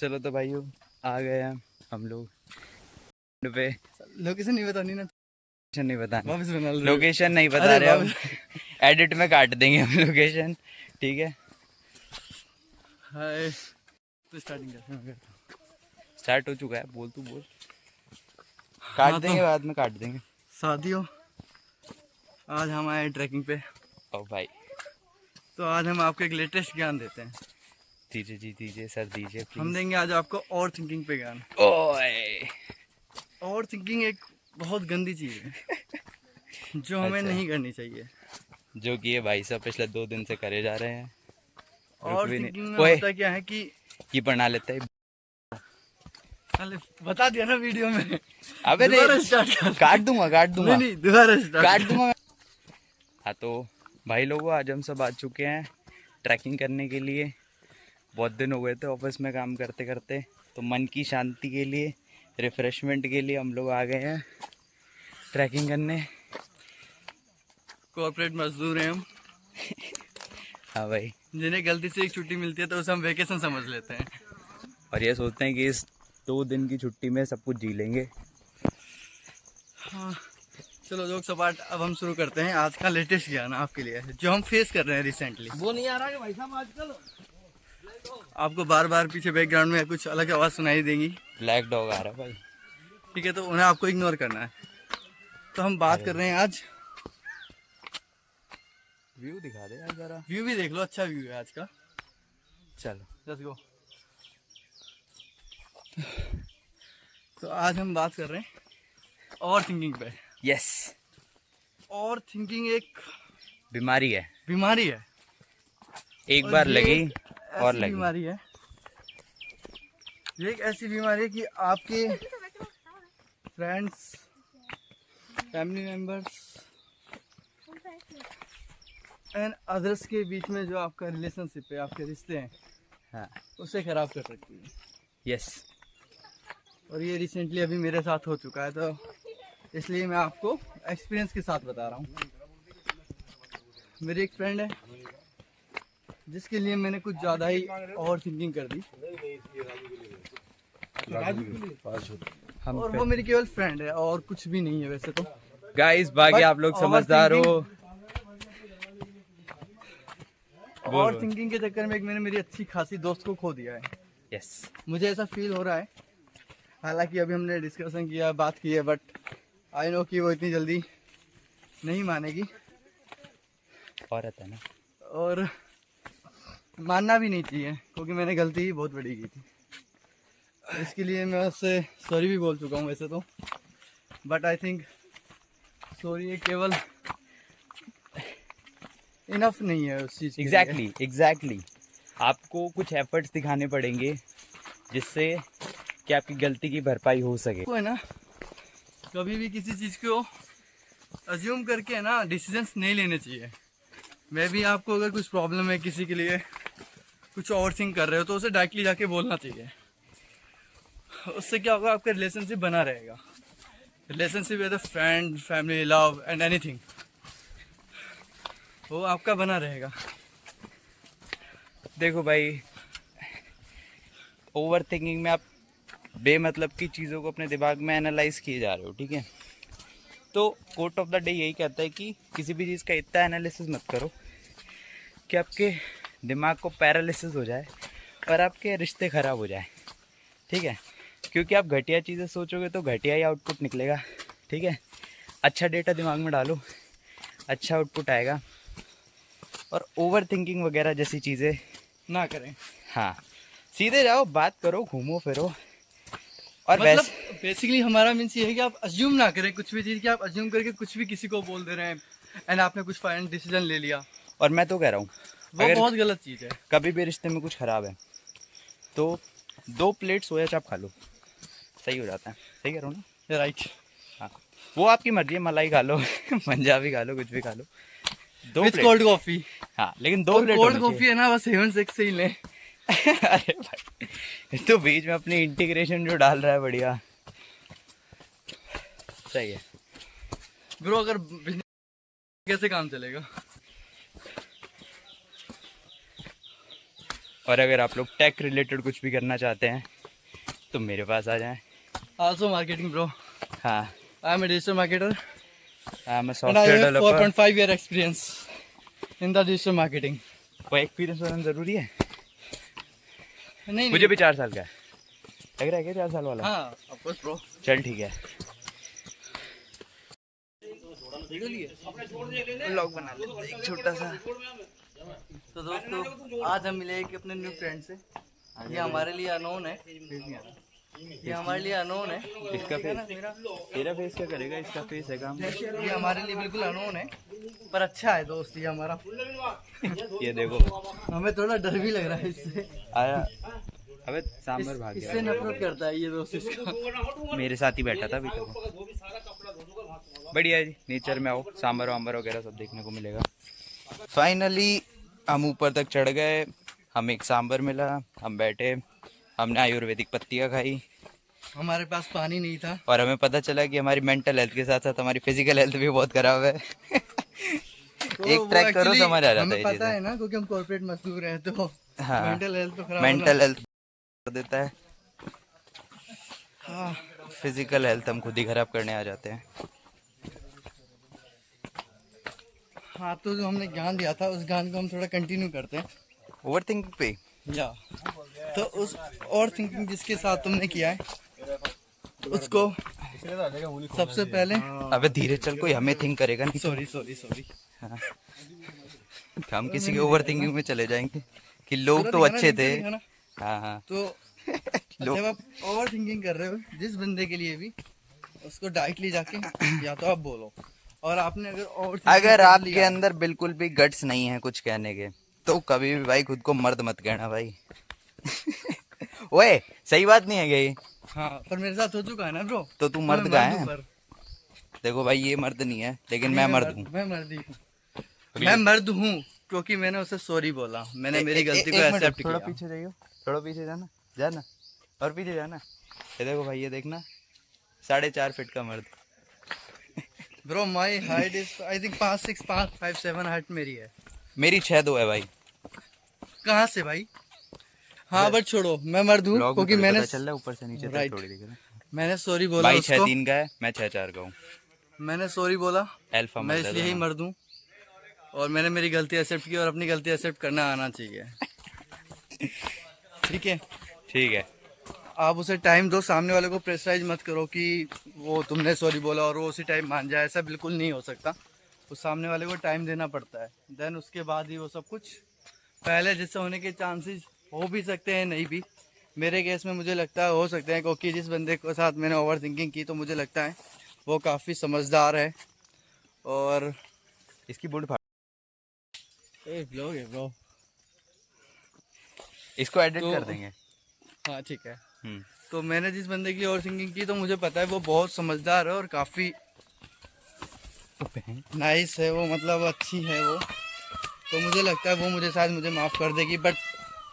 चलो तो भाइयों आ गए हैं हम लोग पे। लोकेशन नहीं बतानी ना, लोकेशन नहीं बताना, वापस बना लो। लोकेशन नहीं बता रहे हम, एडिट में काट देंगे हम लोकेशन, ठीक है। हाय, तो स्टार्टिंग कर। स्टार्ट हो चुका है, बोल तू बोल। काट हाँ, देंगे तो बाद में काट देंगे। साथियों, आज हम आए ट्रैकिंग पे। ओ भाई, तो आज हम आपको एक लेटेस्ट ज्ञान देते हैं। दीजिए जी, दीजिए सर, दीजिए हम प्लीज। देंगे आज आपको ओवर थिंकिंग पे ज्ञान। ओए ओवर थिंकिंग एक बहुत गंदी चीज़ है जो हमें अच्छा, नहीं करनी चाहिए। जो कि ये भाई साहब पिछले 2 दिन से करे जा रहे हैं। रुक ओवर भी थिंकिंग में नहीं, ओए होता क्या है कि ये बना लेता है। अरे बता दिया ना वीडियो में। अबे दोबारा नहीं, स्टार्ट कर। काट दूंगा, काट दूंगा, नहीं, दोबारा स्टार्ट काट दूंगा। हाँ तो भाई लोगों, आज हम सब आ चुके हैं ट्रैकिंग करने के लिए। बहुत दिन हो गए थे ऑफिस में काम करते करते, तो मन की शांति के लिए, रिफ्रेशमेंट के लिए हम लोग आ गए हैं ट्रैकिंग करने। कॉर्पोरेट मजदूर हैं हम, हाँ भाई, जिन्हें गलती से एक छुट्टी मिलती है तो उसे हम वेकेशन समझ लेते हैं। और ये सोचते हैं कि इस 2 दिन की छुट्टी में सब कुछ जी लेंगे। हाँ, चलो जोक सपाट, अब हम शुरू करते हैं। आज का लेटेस्ट ज्ञान आपके लिए है जो हम फेस कर रहे हैं रिसेंटली। वो नहीं आ रहा है भाई साहब आजकल। आपको बार बार पीछे बैकग्राउंड में कुछ अलग आवाज़ सुनाई देगी, ब्लैक डॉग आ रहा है भाई। ठीक है, तो उन्हें आपको इग्नोर करना है। तो हम बात कर रहे हैं आज, व्यू दिखा दे यार जरा। व्यू भी देख लो, अच्छा व्यू है आज का। चलो लेट्स गो। तो आज हम बात कर रहे हैं ओवर थिंकिंग पे। यस, ओवर थिंकिंग एक बीमारी है, बीमारी है। एक और बार ये लगी एक और ऐसी लगी। बीमारी है, ये एक ऐसी बीमारी है कि आपके friends, family members and others के बीच में जो आपका रिलेशनशिप है, आपके रिश्ते हैं, हाँ उसे खराब कर सकती है। यस, और ये रिसेंटली अभी मेरे साथ हो चुका है, तो इसलिए मैं आपको एक्सपीरियंस के साथ बता रहा हूँ। मेरी एक फ्रेंड है जिसके लिए मैंने कुछ ज़्यादा ही ओवर थिंकिंग कर दी, और वो मेरी केवल फ्रेंड है और कुछ भी नहीं है वैसे तो। गाइस बाकी But आप लोग समझदार हो। ओवर थिंकिंग के चक्कर में एक मैंने मेरी अच्छी खासी दोस्त को खो दिया है। यस, मुझे ऐसा फील हो रहा है, हालांकि अभी हमने डिस्कशन किया, बात की है, बट आई नो कि वो इतनी जल्दी नहीं मानेगी, औरत है ना। और मानना भी नहीं चाहिए क्योंकि मैंने गलती ही बहुत बड़ी की थी। इसके लिए मैं उससे सॉरी भी बोल चुका हूँ वैसे तो, बट आई थिंक सॉरी केवल इनफ नहीं है उस चीज़ के लिए। एग्जैक्टली आपको कुछ एफर्ट्स दिखाने पड़ेंगे जिससे कि आपकी गलती की भरपाई हो सके। को है ना, कभी भी किसी चीज़ को अज्यूम करके है ना डिसीजंस नहीं लेने चाहिए। मैं भी आपको अगर कुछ प्रॉब्लम है किसी के लिए, कुछ ओवर थिंक कर रहे हो, तो उसे डायरेक्टली जाके बोलना चाहिए। उससे क्या होगा, आपका रिलेशनशिप बना रहेगा। Relationship with friend, family, love and anything, वो आपका बना रहेगा। देखो भाई, ओवर थिंकिंग में आप बेमतलब की चीज़ों को अपने दिमाग में एनालाइज किए जा रहे हो, ठीक है। तो कोट ऑफ द डे यही कहता है कि किसी भी चीज़ का इतना एनालिसिस मत करो कि आपके दिमाग को पैरालिसिस हो जाए और आपके रिश्ते ख़राब हो जाए, ठीक है। क्योंकि आप घटिया चीज़ें सोचोगे तो घटिया ही आउटपुट निकलेगा, ठीक है। अच्छा डेटा दिमाग में डालो, अच्छा आउटपुट आएगा। और ओवर थिंकिंग वगैरह जैसी चीज़ें ना करें। हाँ, सीधे जाओ, बात करो, घूमो फिरो। और मतलब वैसे बेसिकली हमारा मीन्स ये है कि आप अज्यूम ना करें कुछ भी चीज़, कि आप अज्यूम करके कुछ भी किसी को बोल दे रहे हैं एंड आपने कुछ फाइनल डिसीजन ले लिया, और मैं तो कह रहा हूँ, वो अगर बहुत गलत चीज़ है। कभी भी रिश्ते में कुछ खराब है तो 2 प्लेट सोया चाप खा लो, सही हो जाता है। सही कह रहा हूँ ना? राइट। हाँ, वो आपकी मर्जी है, मलाई खा लो पंजाबी खा लो, कुछ भी खा लो। 2 विद प्लेट, कोल्ड कॉफी। हाँ, लेकिन 2 प्लेट कोल्ड होनी कॉफी है ना, बस 7-6 से ही लें। चाहिए। अरे भाई, तो बीच में अपनी इंटीग्रेशन जो डाल रहा है, बढ़िया, सही है ब्रो। अगर बिजनेस कैसे काम चलेगा? और अगर आप लोग टेक रिलेटेड कुछ भी करना चाहते हैं तो मेरे पास आ जाएं। Also marketing, bro. हाँ, I am a digital marketer I am and I software have developer. 4.5 year experience in the digital marketing. कोई एक्सपीरियंस होना जरूरी है? नहीं मुझे भी 4 साल का है। लग रहा है क्या 4 साल वाला? हाँ, of course, bro. चल ठीक है, व्लॉग बना लेते हैं एक छोटा सा। तो दोस्तों आज हम मिले एक अपने न्यू फ्रेंड से। ये हमारे लिए अननोन है, ये हमारे लिए अननोन है। इसका फेस, तेरा फेस क्या करेगा? इसका फेस है काम। ये हमारे लिए बिल्कुल अननोन है, पर अच्छा है दोस्त ये हमारा। ये देखो, हमें थोड़ा डर भी लग रहा है इससे। आया, अबे सांबर भाग गया। इससे नफरत करता है ये दोस्त इसका। मेरे साथ ही बैठा था अभी तक। बढ़िया है जी, नेचर में आओ, सांबर वाम्बर वगैरह सब देखने को मिलेगा। फाइनली हम ऊपर तक चढ़ गए, हमें एक सांबर मिला, हम बैठे, हमने आयुर्वेदिक पत्तियाँ खाई हमारे पास पानी नहीं था और हमें पता चला कि हमारी मेंटल हेल्थ के साथ साथ हमारी फिजिकल हेल्थ भी बहुत खराब है। तो एक ट्रैक करो तो समझ आ जाता है। हमें पता है ना, क्योंकि हम कॉर्पोरेट मजदूर हैं तो हाँ, मेंटल हेल्थ तो खराब मेंटल हेल्थ कर देता है, हाँ। फिजिकल हेल्थ हम खुद ही खराब करने आ जाते हैं। हाँ, तो जो हमने ज्ञान दिया था उस ज्ञान को हम थोड़ा कंटिन्यू करते हैं। ओवर थिंकिंग पे या तो उस और थिंकिंग जिसके साथ तुमने किया है उसको सबसे पहले, अबे धीरे चल, कोई हमें थिंक करेगा नहीं। सॉरी हाँ। हम किसी के ओवर थिंकिंग में चले जाएंगे कि लोग तो अच्छे थे। हाँ हाँ, तो जब आप ओवर थिंकिंग कर रहे हो जिस बंदे के लिए भी, उसको डायरेक्टली जाके या तो आप बोलो। और आपने अगर आपके अंदर बिल्कुल भी गट्स नहीं है कुछ कहने के, तो कभी भी भाई खुद को मर्द मत कहना भाई। ओए सही बात नहीं है गई। हाँ, पर मेरे साथ हो चुका है ना ब्रो। तो तू मर्द का है? पर देखो भाई, ये मर्द नहीं है, लेकिन मैं मर्द हूँ। मैं मर्द ही हूँ, मैं मर्द हूँ क्योंकि मैंने उसे सॉरी बोला, मैंने मेरी गलती को एक्सेप्ट किया। थोड़ा पीछे जाइयो, थोड़ा पीछे जाना, जाना और पीछे जाना। ये देखो भाई, ये देखना, 4.5 फीट का मर्द। Bro my height is I think 5'6", 5'7" height मेरी है। मेरी 6'2" है भाई। कहाँ से भाई? हाँ बट छोड़ो, मैं मर्द हूँ क्योंकि मैंने चल रहा है ऊपर से नीचे तक राइट, थोड़ी दिख रहा है। मैंने सॉरी बोला भाई उसको। 6'3" का है, मैं 6'4" का हूँ। मैंने सॉरी बोला, अल्फा मैं मर्द है इसलिए ही दोनों। मर्द हूँ और मैंने मेरी गलती एक्सेप्ट की और अपनी गलती एक्सेप्ट करना आना चाहिए। ठीक है, ठीक है। आप उसे टाइम दो, सामने वाले को प्रेशराइज मत करो कि वो तुमने सॉरी बोला और वो उसी टाइम मान जाए, ऐसा बिल्कुल नहीं हो सकता। उस सामने वाले को टाइम देना पड़ता है, देन उसके बाद ही वो सब कुछ। पहले जैसे होने के चांसेस हो भी सकते हैं, नहीं भी। मेरे केस में मुझे लगता है हो सकते हैं, क्योंकि जिस बंदे के साथ मैंने ओवर थिंकिंग की तो मुझे लगता है वो काफ़ी समझदार है। और इसकी बुढ़ फाड़, ब्लॉग है ब्रो, इसको एडिट तो कर देंगे। हाँ ठीक है। हम्म। तो मैंने जिस बंदे की ओवर थिंकिंग की तो मुझे पता है वो बहुत समझदार है और काफ़ी नाइस है वो, मतलब अच्छी है वो। तो मुझे लगता है वो मुझे शायद मुझे माफ़ कर देगी, बट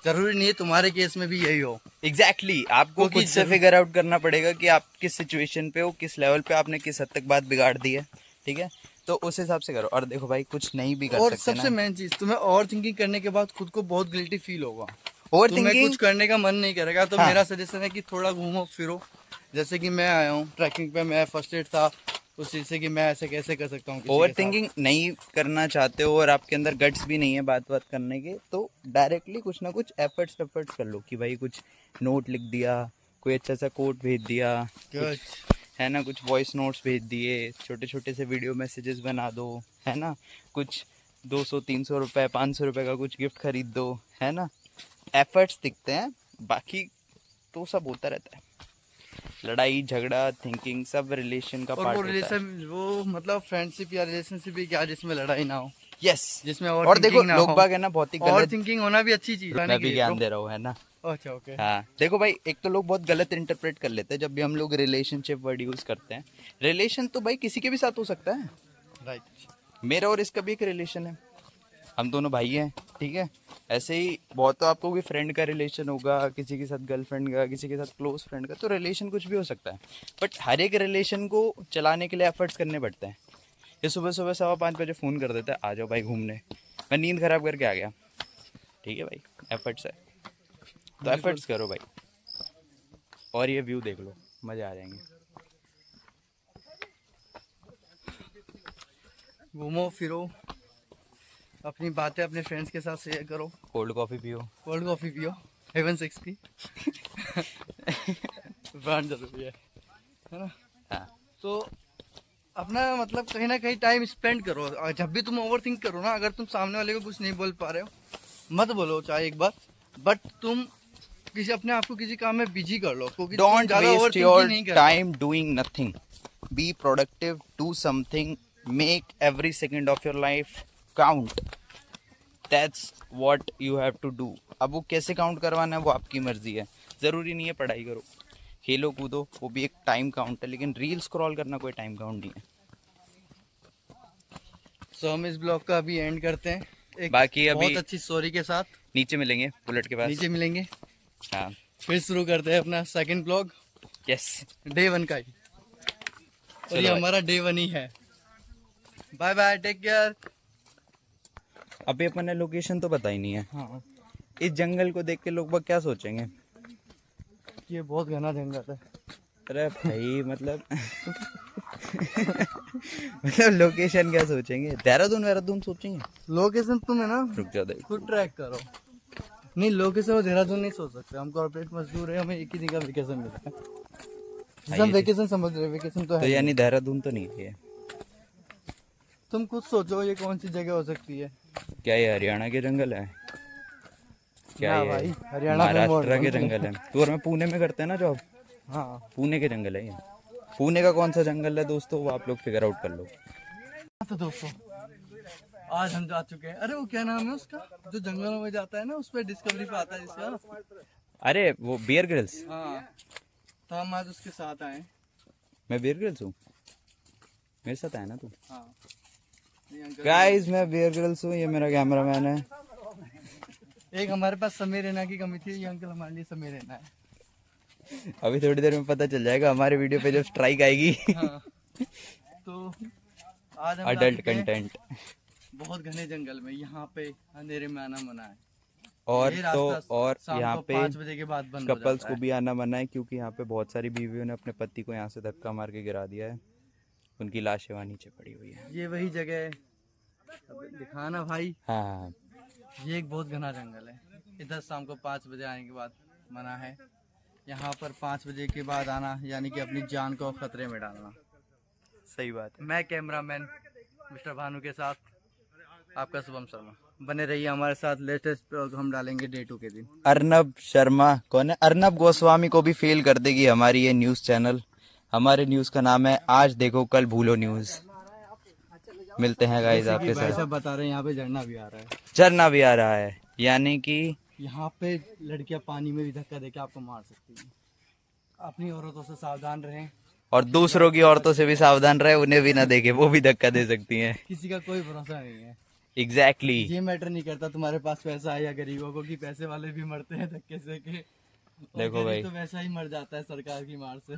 ज़रूरी नहीं है तुम्हारे केस में भी यही हो। एग्जैक्टली आपको खुद से फिगर आउट करना पड़ेगा कि आप किस सिचुएशन पे हो, किस लेवल पे आपने किस हद तक बात बिगाड़ दी है। ठीक है, तो उस हिसाब से करो। और देखो भाई, कुछ नहीं भी कर और सकते सबसे मेन चीज़, तुम्हें ओवर थिंकिंग करने के बाद खुद को बहुत गिल्टी फील होगा, ओवर तुम्हें थिंकिंग कुछ करने का मन नहीं करेगा। तो हाँ। मेरा सजेशन है कि थोड़ा घूमो फिरो। जैसे कि मैं आया हूँ ट्रैकिंग पे, मैं फर्स्ट एड था उस चीज़ से कि मैं ऐसे कैसे कर सकता हूँ। ओवर थिंकिंग नहीं करना चाहते हो और आपके अंदर गट्स भी नहीं है बात करने के, तो डायरेक्टली कुछ ना कुछ एफर्ट्स कर लो कि भाई कुछ नोट लिख दिया, कोई अच्छा सा कोट भेज दिया, है ना, कुछ वॉइस नोट्स भेज दिए, छोटे छोटे से वीडियो मैसेजेस बना दो, है ना, कुछ 200-300 रुपये 500 रुपये का कुछ गिफ्ट खरीद दो, है ना। एफर्ट्स दिखते हैं, बाकी तो सब होता रहता है। लड़ाई झगड़ा थिंकिंग सब रिलेशन का और पार्ट वो होता है। रिलेशन, वो मतलब फ्रेंडशिप या रिलेशनशिप भी क्या जिसमें लड़ाई ना हो, यस, जिसमें और देखो लोग बाग है ना बहुत ही ओवर गलत, थिंकिंग होना भी अच्छी चीज है। मैं भी ज्ञान दे रहा हूँ, है ना। अच्छा ओके। हाँ देखो भाई, एक तो लोग बहुत गलत इंटरप्रेट कर लेते हैं जब भी हम लोग रिलेशनशिप वर्ड यूज करते हैं। रिलेशन तो भाई किसी के भी साथ हो सकता है। राइट, मेरा और इसका भी एक रिलेशन है, हम दोनों भाई हैं, ठीक है। ऐसे ही बहुत तो आपको भी फ्रेंड का रिलेशन होगा, किसी के साथ गर्लफ्रेंड का, किसी के साथ क्लोज फ्रेंड का, तो रिलेशन कुछ भी हो सकता है। बट हर एक रिलेशन को चलाने के लिए एफर्ट्स करने पड़ते हैं। ये सुबह सुबह 5:15 बजे फ़ोन कर देता है, आ जाओ भाई घूमने, मैं नींद खराब करके आ गया, ठीक है भाई, एफर्ट्स है। तो एफर्ट्स करो भाई, और ये व्यू देख लो, मजे आ जाएंगे। घूमो फिरो, अपनी बातें अपने फ्रेंड्स के साथ शेयर करो, कोल्ड कॉफी पियो। कोल्ड कॉफी पियो, हेवन 6 की ब्रांड जरूरी है ना। हाँ। तो अपना मतलब कहीं ना कहीं टाइम स्पेंड करो। और जब भी तुम ओवर थिंक करो ना, अगर तुम सामने वाले को कुछ नहीं बोल पा रहे हो, मत बोलो चाहे एक बार, बट तुम किसी अपने आप को किसी काम में बिजी कर लो, क्योंकि तुम Don't ज्यादा waste overthinking your नहीं करना। time doing nothing. Be productive, do something, make every second of your life count. That's what you have to do. अब वो कैसे काउंट करवाना है वो आपकी मर्जी है, जरूरी नहीं है पढ़ाई करो, खेलो कूदो, वो भी एक टाइम काउंट है, लेकिन रील स्क्रॉल करना कोई टाइम काउंट नहीं है। सो हम इस ब्लॉग का अभी एंड करते हैं एक बाकी अभी बहुत अच्छी स्टोरी के साथ। नीचे मिलेंगे बुलेट के पास। नीचे मिलेंगे, हाँ। फिर शुरू करते हैं अपना सेकंड ब्लॉग, यस। डे 1 का ही, और चलो ये भाई। हमारा डे 1 ही है। Bye bye, take care. अभी अपन ने लोकेशन तो पता ही नहीं है। हाँ, इस जंगल को देख के लोग बाग क्या सोचेंगे? ये बहुत घना जंगल है। अरे भाई मतलब मतलब लोकेशन क्या सोचेंगे? देहरादून वेहरादून सोचेंगे? लोकेशन तुम है ना रुक जा दे। खुद ट्रैक करो। नहीं, लोकेशन में देहरादून नहीं सोच सकते, हम कॉर्पोरेट मजदूर है, हमें एक ही दिन का वेकेशन मिलता है। हाँ, हम ये वेकेशन समझ रहे, वेकेशन तो तो है। यानी देहरादून तो नहीं है। तुम खुद सोचो ये कौन सी जगह हो सकती है। क्या ये हरियाणा के जंगल है? क्या ना ये भाई, हरियाणा में महाराष्ट्र के मोड़- जंगल है? तो और मैं पुणे में करते हैं ना जॉब, हाँ। पुणे के जंगल है ये। पुणे का कौन सा जंगल है दोस्तों, वो आप लोग फिगर आउट कर लो। तो दोस्तों आज हम जा चुके हैं, अरे वो क्या नाम है उसका जो जंगलों में जाता है ना, उस पर डिस्कवरी पे आता है जिसका। अरे वो बियर ग्रिल्स। हाँ, तो हम आज उसके साथ आए। मैं बियर ग्रिल्स हूँ, मेरे साथ आया ना तू। हाँ, ये अंकल गाइस मैं बियर ग्रिल्स हूँ, ये मेरा कैमरामैन है। एक हमारे पास समय रहना की कमी थी, ये अंकल हमारे लिए समय रहना है। अभी थोड़ी देर में पता चल जाएगा हमारे वीडियो पे जब स्ट्राइक आएगी। हाँ, तो आज हम जा अडल्ट चुके हैं कंटेंट। बहुत घने जंगल में, यहाँ पे अंधेरे में आना मना है। और ये तो रास्ता और शाम यहाँ को पे 5 बजे के बाद बंद हो कपल्स जाता को है। भी आना मना है, क्योंकि यहाँ पे बहुत सारी बीवियों ने अपने पति को यहाँ से धक्का मार के गिरा दिया है, उनकी लाशें वहाँ नीचे पड़ी हुई है। ये वही जगह है, अबे दिखाना भाई। हाँ हाँ। ये एक बहुत घना जंगल है, इधर शाम को 5 बजे आने के बाद मना है। यहाँ पर 5 बजे के बाद आना यानी कि अपनी जान को खतरे में डालना। सही बात है। मैं कैमरामैन मिस्टर भानु के साथ आपका शुभम शर्मा, बने रहिए हमारे साथ। लेटेस्ट हम डालेंगे डे 2 के दिन। अर्नब शर्मा कौन है? अर्नब गोस्वामी को भी फेल कर देगी हमारी ये न्यूज़ चैनल। हमारे न्यूज़ का नाम है आज देखो कल भूलो न्यूज़। मिलते हैं गाइस जैसे कि आपके भाई साथ। साहब बता रहे हैं यहाँ पे झरना भी आ रहा है। झरना भी आ रहा है, यानी कि यहाँ पे लड़कियां पानी में भी धक्का देके आपको मार सकती हैं। अपनी औरतों से सावधान रहें, और दूसरों की औरतों से भी सावधान रहे, उन्हें भी ना देखे, वो भी धक्का दे सकती हैं। किसी का कोई भरोसा नहीं है। एग्जैक्टली। ये मैटर नहीं करता तुम्हारे पास पैसा है या गरीबों को, कि पैसे वाले भी मरते हैं धक्के से के, और देखो गरीब भाई, तो वैसा ही मर जाता है सरकार की मार से।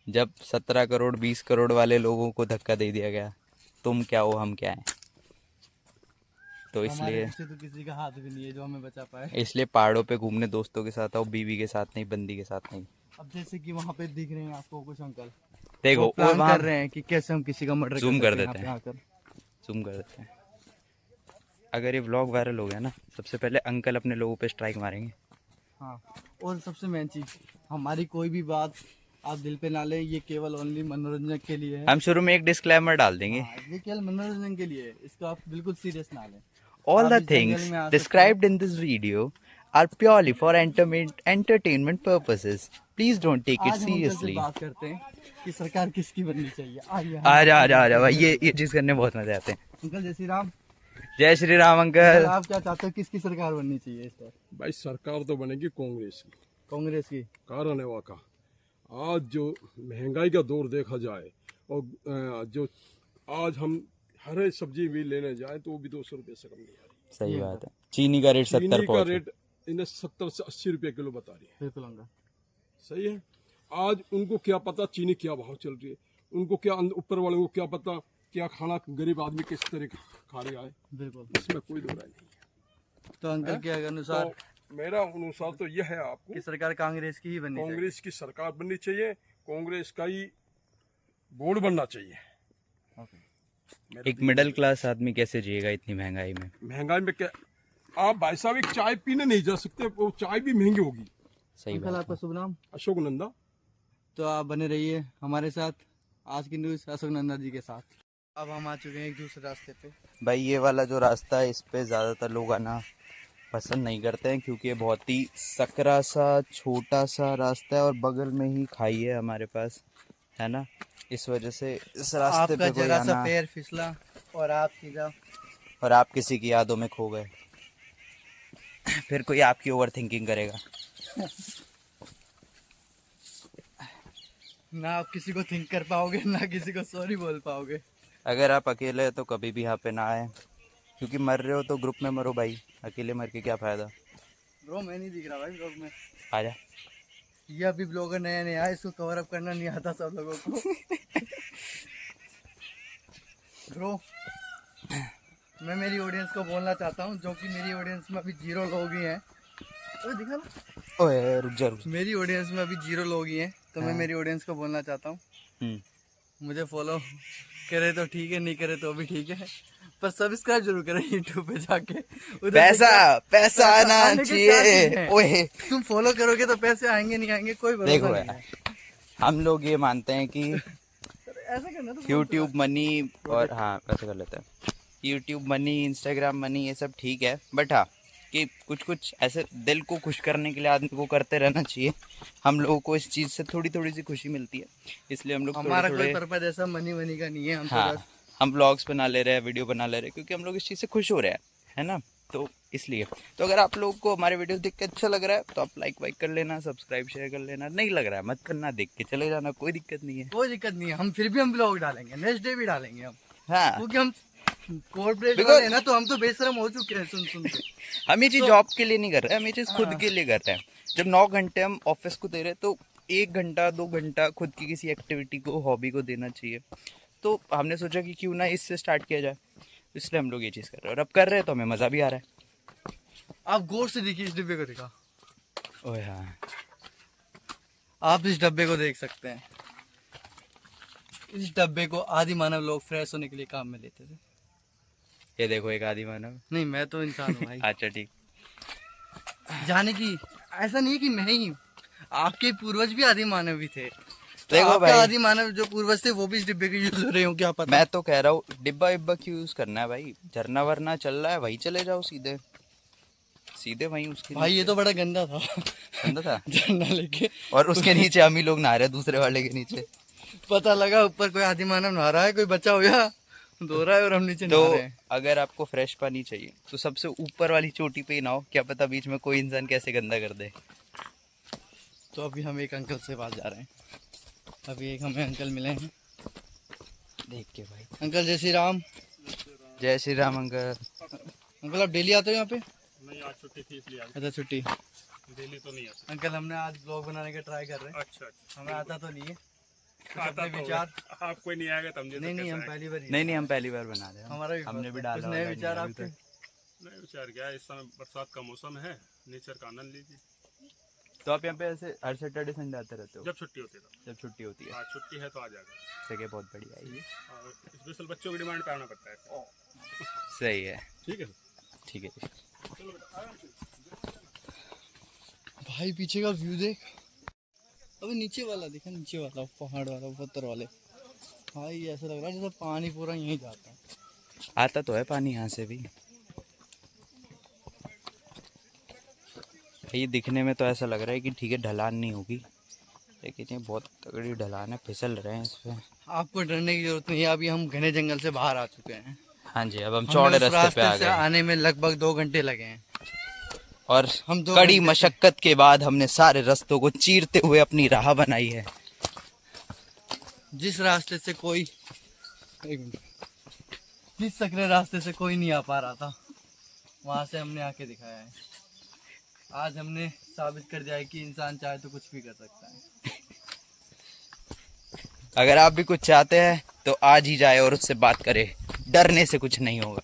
जब 17 करोड़ 20 करोड़ वाले लोगों को धक्का दे दिया गया, तुम क्या हो हम क्या है? तो हमारे इसलिए पीछे तो किसी का हाथ भी नहीं है जो हमें बचा पाए। इसलिए पहाड़ों पे घूमने दोस्तों के साथ आओ, बीवी के साथ नहीं, बंदी के साथ नहीं। अब जैसे कि वहाँ पे दिख रहे हैं आपको कुछ अंकल, देखो वो प्लान वहाँ कर रहे हैं कि कैसे हम किसी का मर्डर Zoom कर सकते देते हैं। यहाँ पे आकर। जूम कर देते हैं। अगर ये व्लॉग वायरल हो गया ना, सबसे पहले अंकल अपने लोगों पे स्ट्राइक मारेंगे। हाँ, और सबसे मेन चीज, हमारी कोई भी बात आप दिल पे ना लें, ये केवल ओनली मनोरंजन के लिए है। हम शुरू में एक डिस्क्लेमर डाल देंगे। हाँ, ये केवल मनोरंजन के लिए है, इसको आप बिल्कुल सीरियस ना लें। All आप the इस जंगल things में आ सकते described in this video are purely for entertainment purposes. Please don't take हो। it आज हम अंकल से seriously. बात करते हैं कि सरकार किसकी बननी चाहिए। आइए आ जा भाई, ये चीज करने में बहुत मजे आते हैं। अंकल जय श्री राम। जय श्री राम अंकल अंकल। आप क्या चाहते हो, किसकी सरकार बननी चाहिए इस पर? भाई सरकार तो बनेगी कांग्रेस की। कांग्रेस की। कारण है वहाँ का आज जो महंगाई का दौर देखा जाए, और जो आज हम हर सब्जी भी लेने जाए तो वो भी 200 रुपये से कम नहीं आ रही। सही बात है। चीनी का रेट 70 चीनी का पहुंच रेट इन्हें 70 से 80 रुपये किलो बता रही है। बिल्कुल अंकल सही है। आज उनको क्या पता चीनी क्या भाव चल रही है, उनको क्या ऊपर वाले को क्या पता क्या खाना गरीब आदमी किस तरह खा रहा है। बिल्कुल। इसमें कोई दो राय नहीं है। तो अंकल के अनुसार मेरा अनुसार तो यह है आपको कि सरकार कांग्रेस की ही बननी चाहिए। कांग्रेस की सरकार बननी चाहिए, कांग्रेस का ही बोर्ड बनना चाहिए। एक मिडिल क्लास आदमी कैसे जिएगा इतनी महंगाई में? महंगाई में क्या आप भाई साहब एक चाय पीने नहीं जा सकते, वो चाय भी महंगी होगी। सही अंकल बात आपका शुभ नाम? अशोक नंदा। तो आप बने रहिए हमारे साथ आज की न्यूज़ अशोक नंदा जी के साथ। अब हम आ चुके हैं एक दूसरे रास्ते पे। भाई ये वाला जो रास्ता है इस पे ज़्यादातर लोग आना पसंद नहीं करते हैं क्योंकि ये बहुत ही सकरा सा छोटा सा रास्ता है और बगल में ही खाई है हमारे पास, है ना। इस वजह से इस रास्ते आपका पे कोई जरा सा आना, पैर फिसला और आप सीधा और आप किसी की यादों में खो गए, फिर कोई आपकी ओवर थिंकिंग करेगा। ना आप किसी को थिंक कर पाओगे ना किसी को सॉरी बोल पाओगे। अगर आप अकेले हैं तो कभी भी यहाँ पे ना आए, क्योंकि मर रहे हो तो ग्रुप में मरो भाई, अकेले मर के क्या फ़ायदा। ब्रो मैं नहीं दिख रहा भाई ब्लॉग में। आजा। ये अभी ब्लॉगर नया नया है, इसको कवर अप करना नहीं आता सब लोगों को। ब्रो मैं मेरी ऑडियंस को बोलना चाहता हूँ, जो कि मेरी ऑडियंस में अभी 0 लोग ही हैं। तो दिखा ना, ओए रुक जा रुक जा। मेरी ऑडियंस में अभी 0 लोग ही हैं, तो मैं मेरी ऑडियंस को बोलना चाहता हूँ मुझे फॉलो करे तो ठीक है, नहीं करे तो भी ठीक है, पर सब्सक्राइब जरूर करें यूट्यूब पे जाके। उधर पैसा आना आने के क्या चीज़ चाहिए। है? ओए तुम फॉलो करोगे तो पैसे आएंगे नहीं आएंगे कोई भरोसा देखो नहीं यार, है। हम लोग ये मानते हैं कि ऐसा करना तो यूट्यूब मनी और हाँ ऐसे कर लेते हैं, यूट्यूब मनी इंस्टाग्राम मनी ये सब ठीक है, बट हाँ कि कुछ कुछ ऐसे दिल को खुश करने के लिए आदमी को करते रहना चाहिए। हम लोगों को इस चीज़ से थोड़ी थोड़ी सी खुशी मिलती है, इसलिए हम लोग हमारा थोड़े कोई थोड़े पर्पज ऐसा मनी का नहीं है। हम तो हाँ बस हम ब्लॉग्स बना ले रहे हैं, वीडियो बना ले रहे हैं क्योंकि हम लोग इस चीज़ से खुश हो रहे हैं, है ना। तो इसलिए तो अगर आप लोगों को हमारे वीडियो देख के अच्छा लग रहा है तो आप लाइक वाइक कर लेना, सब्सक्राइब शेयर कर लेना। नहीं लग रहा है मत करना, देख के चले जाना, कोई दिक्कत नहीं है। कोई दिक्कत नहीं है, हम फिर भी हम ब्लॉग डालेंगे, नेक्स्ट डे भी डालेंगे हम, हाँ क्योंकि हम कॉर्पोरेट Because- वाले हैं ना, तो हम तो बेशरम हो चुके हैं सुन सुन के। हम ये चीज़ जॉब के लिए नहीं कर रहे हैं, हम ये चीज़ खुद के लिए कर रहे हैं। जब 9 घंटे हम ऑफिस को दे रहे हैं तो 1 घंटा 2 घंटा खुद की किसी एक्टिविटी को, हॉबी को देना चाहिए। तो हमने सोचा कि क्यों ना इससे स्टार्ट किया जाए, इसलिए हम लोग ये चीज़ कर रहे हैं और अब कर रहे हैं तो हमें मज़ा भी आ रहा है। आप गौर से देखिए इस डिब्बे को, दिखा ओए हाँ आप इस डब्बे को देख सकते हैं। इस डब्बे को आदि मानव लोग फ्रेश होने के लिए काम में लेते थे। ये देखो एक आदि मानव। नहीं मैं तो इंसान हूँ भाई। अच्छा ठीक। जाने की ऐसा नहीं है कि मैं ही, आपके पूर्वज भी आदि मानव भी थे। देखो आपका भाई, आदि मानव जो पूर्वज थे वो भी इस डिब्बे के यूज हो रहे हो क्या पता। मैं तो कह रहा हूँ डिब्बा विब्बा क्यों यूज करना है भाई, झरना वरना चल रहा है वहीं चले जाओ सीधे सीधे वहीं उसके भाई ये तो बड़ा गंदा था। गंदा था झरना लेके और उसके नीचे हम ही लोग नहा रहे हैं दूसरे वाले के नीचे। पता लगा ऊपर कोई आदि मानव नहा रहा है, कोई बच्चा हो गया धो रहा है और हम नीचे तो नहा रहे हैं। अगर आपको फ्रेश पानी चाहिए तो सबसे ऊपर वाली चोटी पे ही नहाओ, क्या पता बीच में कोई इंसान कैसे गंदा कर दे। तो अभी हम एक अंकल से पास जा रहे हैं, अभी एक हमें अंकल मिले हैं। देख के भाई। अंकल जय श्री राम। जय श्री राम अंकल। अंकल आप डेली आते हो यहाँ पे? नहीं आज छुट्टी थी इसलिए अच्छा छुट्टी। डेली तो नहीं आता। अंकल हमने आज ब्लॉग बनाने का ट्राई कर रहे हैं। अच्छा हमें आता तो नहीं है, कुछ आता अपने तो विचार। आप कोई नहीं आएगा समझे। नहीं हम पहली बार ही। नहीं हम पहली बार बना रहे हैं, हमारा भी हमने भी कुछ डाला नए वाला विचार नहीं अभी आपके। तक। नहीं विचार क्या है, इस समय बरसात का मौसम है, नेचर का आनंद लीजिए। तो आप यहाँ पे ऐसे हर सैटरडे संडे आते रहते हो? जब छुट्टी होती है तो। जब छुट्टी होती है। आज छुट्टी है तो आ जाएगा। जगह बहुत बढ़िया है ये। और स्पेशल बच्चों की डिमांड पे आना पड़ता है। सही है। ठीक है ठीक है। भाई पीछे का व्यू देख, अभी नीचे वाला देखा, नीचे वाला पहाड़ वाला पत्थर वाले। भाई ऐसा लग रहा है जैसे पानी पूरा यहीं जाता है। आता तो है पानी यहाँ से भी। ये दिखने में तो ऐसा लग रहा है कि ठीक है ढलान नहीं होगी, लेकिन ये बहुत तगड़ी ढलान है, फिसल रहे हैं इस पे। आपको डरने की जरूरत नहीं है, अभी हम घने जंगल से बाहर आ चुके हैं। हाँ जी, अब हम हमें चौड़े उस रास्ते पे आ से गए आने में लगभग 2 घंटे लगे हैं। और हम 2 कड़ी घंटे- मशक्कत के बाद हमने सारे रास्तों को चीरते हुए अपनी राह बनाई है। जिस रास्ते से कोई, एक मिनट, जिस सकरे रास्ते से कोई नहीं आ पा रहा था, वहां से हमने आके दिखाया है। आज हमने साबित कर दिया है कि इंसान चाहे तो कुछ भी कर सकता है। अगर आप भी कुछ चाहते हैं तो आज ही जाए और उससे बात करें, डरने से कुछ नहीं होगा।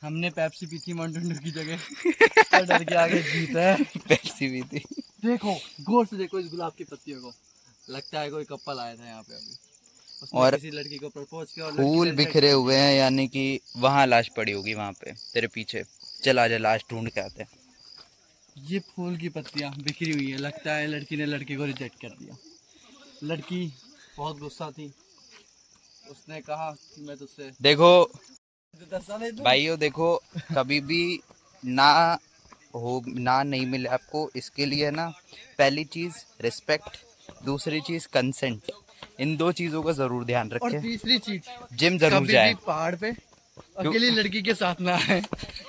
हमने पेप्सी पी थी माउंटेन ड्यू की जगह और डर के आगे जीता है। पेप्सी भी थी। देखो गौर से देखो इस गुलाब की पत्तियों को, लगता है कोई कपल आया था यहाँ पे अभी, उसने और किसी लड़की को प्रपोज किया और लड़की फूल ने बिखरे हुए हैं, यानी कि वहाँ लाश पड़ी होगी वहाँ पे तेरे पीछे। चला जा लाश ढूंढ के आते हैं। ये फूल की पत्तियाँ बिखरी हुई है, लगता है लड़की ने लड़के को रिजेक्ट कर दिया। लड़की बहुत गुस्सा थी, उसने कहा कि मैं तुझसे देखो 10 साल है। भाइयों, देखो कभी भी ना नहीं मिले आपको, इसके लिए ना पहली चीज रिस्पेक्ट, दूसरी चीज कंसेंट, इन 2 चीजों का जरूर ध्यान और रखें। तीसरी चीज, जिम जरूर कभी जाए। भी पहाड़ पे अकेली लड़की के साथ ना आए।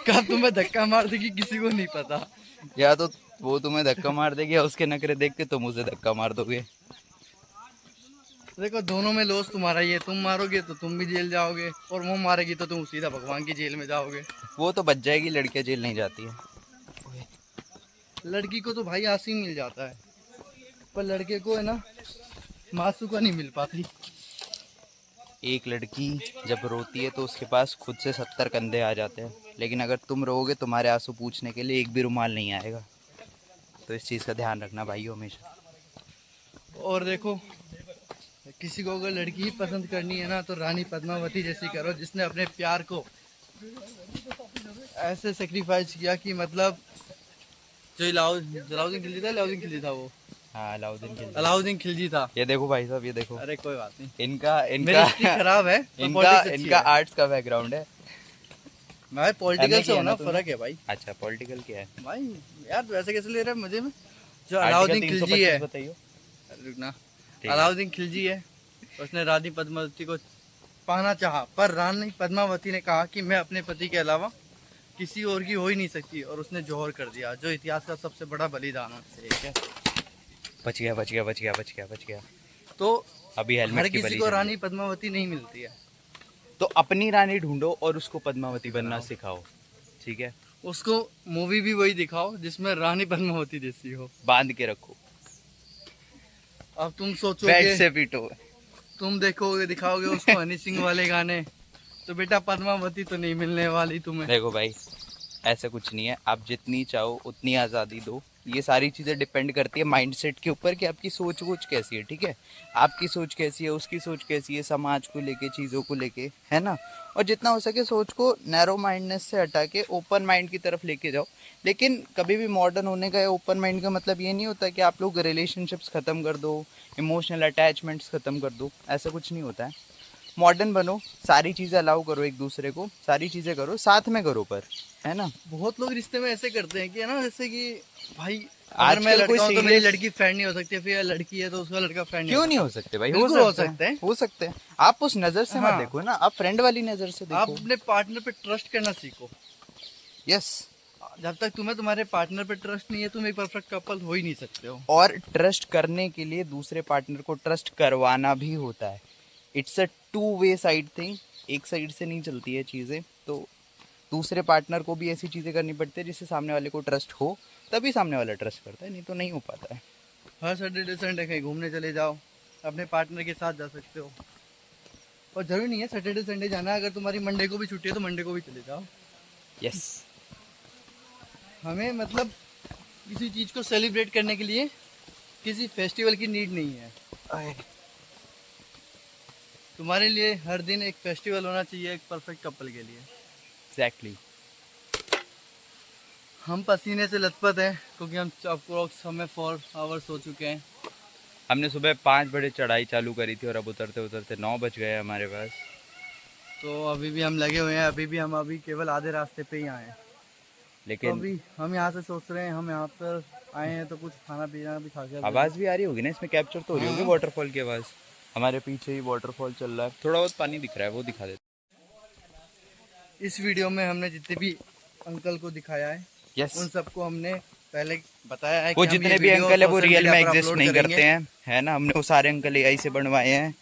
कब तुम्हें धक्का मार देगी किसी को नहीं पता। या तो वो तुम्हें धक्का मार देगी या उसके नखरे देख के तुम उसे धक्का मार दोगे। देखो दोनों में लॉस तुम्हारा ही है, तुम मारोगे तो तुम भी जेल जाओगे और वो मारेगी तो तुम सीधा भगवान की जेल में जाओगे। वो तो बच जाएगी, लड़कियां जेल नहीं जाती है। लड़की को तो भाई आंसी मिल जाता है, पर लड़के को है ना मासू का नहीं मिल पाती। एक लड़की जब रोती है तो उसके पास खुद से 70 कंधे आ जाते हैं, लेकिन अगर तुम रोओगे तुम्हारे आंसू पूछने के लिए एक भी रुमाल नहीं आएगा। तो इस चीज़ का ध्यान रखना भाइयों हमेशा। और देखो किसी को अगर लड़की ही पसंद करनी है ना तो रानी पद्मावती जैसी करो, जिसने अपने प्यार को ऐसे सेक्रीफाइस किया कि मतलब जो अलाउद्दीन खिलजी था वो। हाँ, अलाउद्दीन खिलजी था। ये देखो भाई साहब, ये देखो। अरे कोई बात नहीं, इनका मेरी हिस्ट्री खराब है तो इनका politics अच्छी इनका है। आर्ट्स का बैकग्राउंड है। भाई पॉलिटिकल MA से होना किया ना तूने? फर्क है भाई। अच्छा, पॉलिटिकल क्या है? भाई यार तू ऐसे कैसे ले रहा है मुझे में? जो अलाउद्दीन खिलजी है, बताइए। रुकना, ठीक है। अलाउद्दीन खिलजी है, उसने रानी पद्मावती को पाना चाहा, पर रानी पद्मावती ने कहा कि मैं अपने पति के अलावा किसी और की हो ही नहीं सकती, और उसने जौहर कर दिया, जो इतिहास का सबसे बड़ा बलिदान है। ठीक है, बच गया। तो अभी हर हेलमेट की किसी बलि को चढ़ी। रानी पद्मावती नहीं मिलती है, तो अपनी रानी ढूंढो और उसको पद्मावती बनना सिखाओ, ठीक है? उसको मूवी भी वही दिखाओ जिसमें रानी पद्मावती जैसी हो, बांध के रखो, अब तुम बेड सोचोगे, से पीटो। तुम देखोगे दिखाओगे उसको हनी सिंह वाले गाने, तो बेटा पद्मावती तो नहीं मिलने वाली तुम्हें। देखो भाई, ऐसा कुछ नहीं है, आप जितनी चाहो उतनी आज़ादी दो। ये सारी चीज़ें डिपेंड करती है माइंडसेट के ऊपर कि आपकी सोच वोच कैसी है, ठीक है? आपकी सोच कैसी है, उसकी सोच कैसी है, समाज को लेके, चीज़ों को लेके, है ना? और जितना हो सके सोच को नैरो माइंडनेस से हटा के ओपन माइंड की तरफ लेके जाओ। लेकिन कभी भी मॉडर्न होने का या ओपन माइंड का मतलब ये नहीं होता कि आप लोग रिलेशनशिप्स ख़त्म कर दो, इमोशनल अटैचमेंट्स ख़त्म कर दो, ऐसा कुछ नहीं होता है। मॉडर्न बनो, सारी चीज़ें अलाउ करो एक दूसरे को, सारी चीज़ें करो, साथ में करो, पर है ना? बहुत लोग रिश्ते में ऐसे करते हैं कि है ना, जैसे कि भाई आजकल अगर मैं कोई लड़का हूं तो मेरी serious- लड़की फ्रेंड नहीं हो सकती, फिर लड़की है तो उसका लड़का फ्रेंड क्यों नहीं हो सकते भाई? बिल्कुल हो सकते हैं। हो सकते हैं। आप उस नज़र से मत हाँ। देखो ना, आप फ्रेंड वाली नज़र से आप देखो। अपने पार्टनर पे ट्रस्ट करना सीखो। यस। जब तक तुम्हें तुम्हारे पार्टनर पे ट्रस्ट नहीं है, तुम एक परफेक्ट कपल हो ही नहीं सकते हो। और ट्रस्ट करने के लिए दूसरे पार्टनर को ट्रस्ट करवाना भी होता है। It's a 2 way side thing, एक साइड से नहीं चलती है चीज़ें। तो दूसरे पार्टनर को भी ऐसी चीज़ें करनी पड़ती है जिससे सामने वाले को ट्रस्ट हो, तभी सामने वाला ट्रस्ट करता है, नहीं तो नहीं हो पाता है। हर सैटरडे संडे कहीं घूमने चले जाओ, अपने पार्टनर के साथ जा सकते हो, और जरूरी नहीं है सैटरडे संडे जाना। अगर तुम्हारी मंडे को भी छुट्टी है तो मंडे को भी चले जाओ। यस। हमें मतलब किसी चीज़ को सेलिब्रेट करने के लिए किसी फेस्टिवल की नीड नहीं है। तुम्हारे लिए हर दिन एक फेस्टिवल होना चाहिए एक परफेक्ट कपल के लिए। एग्जैक्टली। हम पसीने से लथपथ हैं क्योंकि हम अप्रोक्स हमें 4 आवर्स हो चुके हैं। हमने सुबह 5 बजे चढ़ाई चालू करी थी और अब उतरते उतरते 9 बज गए हमारे पास। तो अभी भी हम लगे हुए हैं, अभी केवल आधे रास्ते पे ही आए हैं। तो लेकिन अभी हम यहाँ से सोच रहे हैं, हम यहाँ पर आए हैं तो कुछ खाना पीना भी खा के। आवाज़ भी आ रही होगी ना इसमें, कैप्चर तो हो रही होगी वाटरफॉल की आवाज़। हमारे पीछे ही वाटरफॉल चल रहा है, थोड़ा बहुत पानी दिख रहा है, वो दिखा देते। इस वीडियो में हमने जितने भी अंकल को दिखाया है, यस। उन सबको हमने पहले बताया है वो कि हम जितने ये भी वीडियो अंकल है वो सोशल रियल में मीडिया पर एग्जिस्ट अपलोड नहीं करेंगे। करते हैं, है ना? हमने वो सारे अंकल एआई से बनवाए हैं।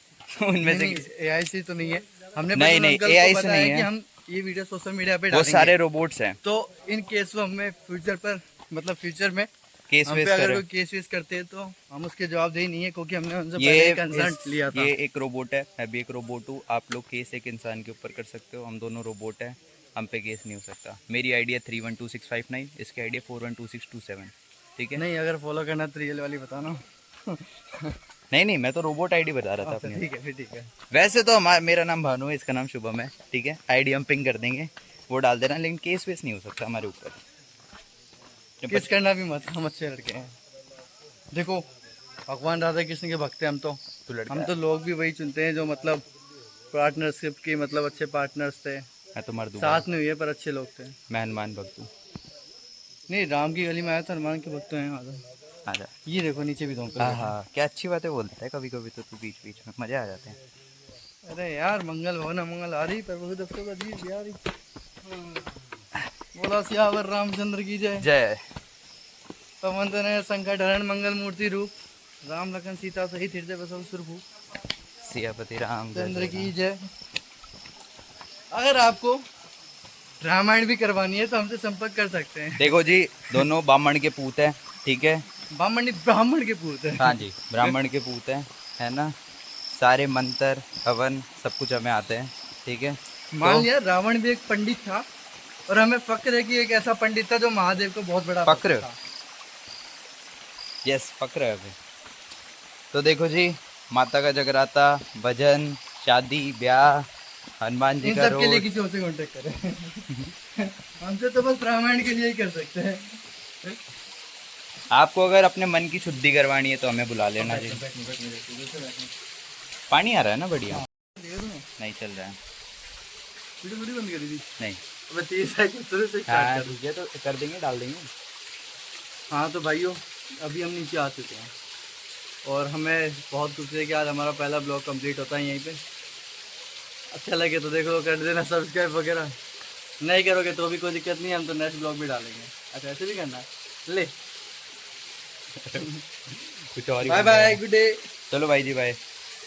उनमें से AI से तो नहीं है, हमने नहीं, बस उन नहीं, अंकल AI को से बताया नहीं कि है। हम ये वीडियो सोशल मीडिया पे वो डालेंगे। सारे रोबोट्स हैं। तो इन केस वो हमें फ्यूचर पर मतलब फ्यूचर में केस हम पे वेस अगर करे। कोई केस वेस करते हैं तो हम उसके जवाब दे ही नहीं है, क्योंकि हमने उनसे पहले कंसर्ट लिया था। ये एक रोबोट है, मैं भी एक रोबोट हूँ। आप लोग केस एक इंसान के ऊपर कर सकते हो, हम दोनों रोबोट हैं। हम पे केस नहीं हो सकता। मेरी आईडी है 312659, इसकी आईडी है 412627, ठीक है। नहीं, अगर फॉलो करना तो रियल वाली बताना। नहीं, मैं तो रोबोट आईडी बता रहा था अच्छा, अपनी। ठीक है, फिर ठीक है। वैसे तो मेरा नाम भानु है, इसका नाम शुभम है, ठीक है। आईडी हम पिंग कर देंगे, वो डाल देना, लेकिन केस वेस नहीं हो सकता हमारे ऊपर। जब किस करना भी मत, हम अच्छे लड़के हैं। देखो, भगवान राधा कृष्ण के भक्त हैं हम तो। तू लड़का हम है। तो लोग भी वही चुनते हैं जो मतलब पार्टनरशिप की, मतलब अच्छे पार्टनर्स थे। मैं तो मर दूंगा। साथ में हुए पर अच्छे लोग थे। मैं हनुमान भक्त हूँ। नहीं, राम की गली में आया था, हनुमान के भक्त हैं यहाँ तो। आजा। ये देखो नीचे भी धोखा। हाँ हाँ, क्या अच्छी बातें बोलता है कभी कभी तो तू, बीच बीच में मजे आ जाते हैं। अरे यार, मंगल भवन मंगल आ रही, प्रभु दफ्तर का जी आ रही। बोला सियावर रामचंद्र की जय। जय। पवन तनय संकट हरण मंगल मूर्ति रूप, राम लखन सीता सहित हृदय बसव सुरभूप। सियापति राम चंद्र की जय। अगर आपको रामायण भी करवानी है तो हमसे संपर्क कर सकते हैं। देखो जी, दोनों ब्राह्मण के पूत है, ठीक है। ब्राह्मण के पूत है। हाँ जी, ब्राह्मण के पूत है ना। सारे मंत्र हवन सब कुछ हमें आते हैं, ठीक है। मान लिया रावण भी एक पंडित था, और हमें फक्र है कि एक ऐसा पंडित था जो महादेव को बहुत बड़ा फक्र था। यस, फक्र है अभी। तो देखो जी, माता का जगराता, भजन, शादी, ब्याह, हनुमान जी इन का सब के लिए रोड। किसी और से कांटेक्ट करें। हमसे तो बस रामायण के लिए ही कर सकते हैं। आपको अगर अपने मन की शुद्धि करवानी है तो हमें बुला लेना जी। पानी आ रहा है ना बढ़िया? नहीं चल रहा है। वीडियो थोड़ी बंद करी थी। नहीं। अब 30 सेकंड से हाँ स्टार्ट कर। ठीक है, तो कर देंगे, डाल देंगे। हाँ तो भाइयों, अभी हम नीचे आ चुके हैं और हमें बहुत खुशी है कि आज हमारा पहला ब्लॉग कंप्लीट होता है यहीं पे। अच्छा लगे तो देखो, कर देना सब्सक्राइब वगैरह। नहीं करोगे तो भी कोई दिक्कत नहीं है, हम तो नेक्स्ट ब्लॉग भी डालेंगे। अच्छा, ऐसे भी करना है। ले, कुछ और ही बाय करना है। Bye, good day. चलो भाई जी, बाय।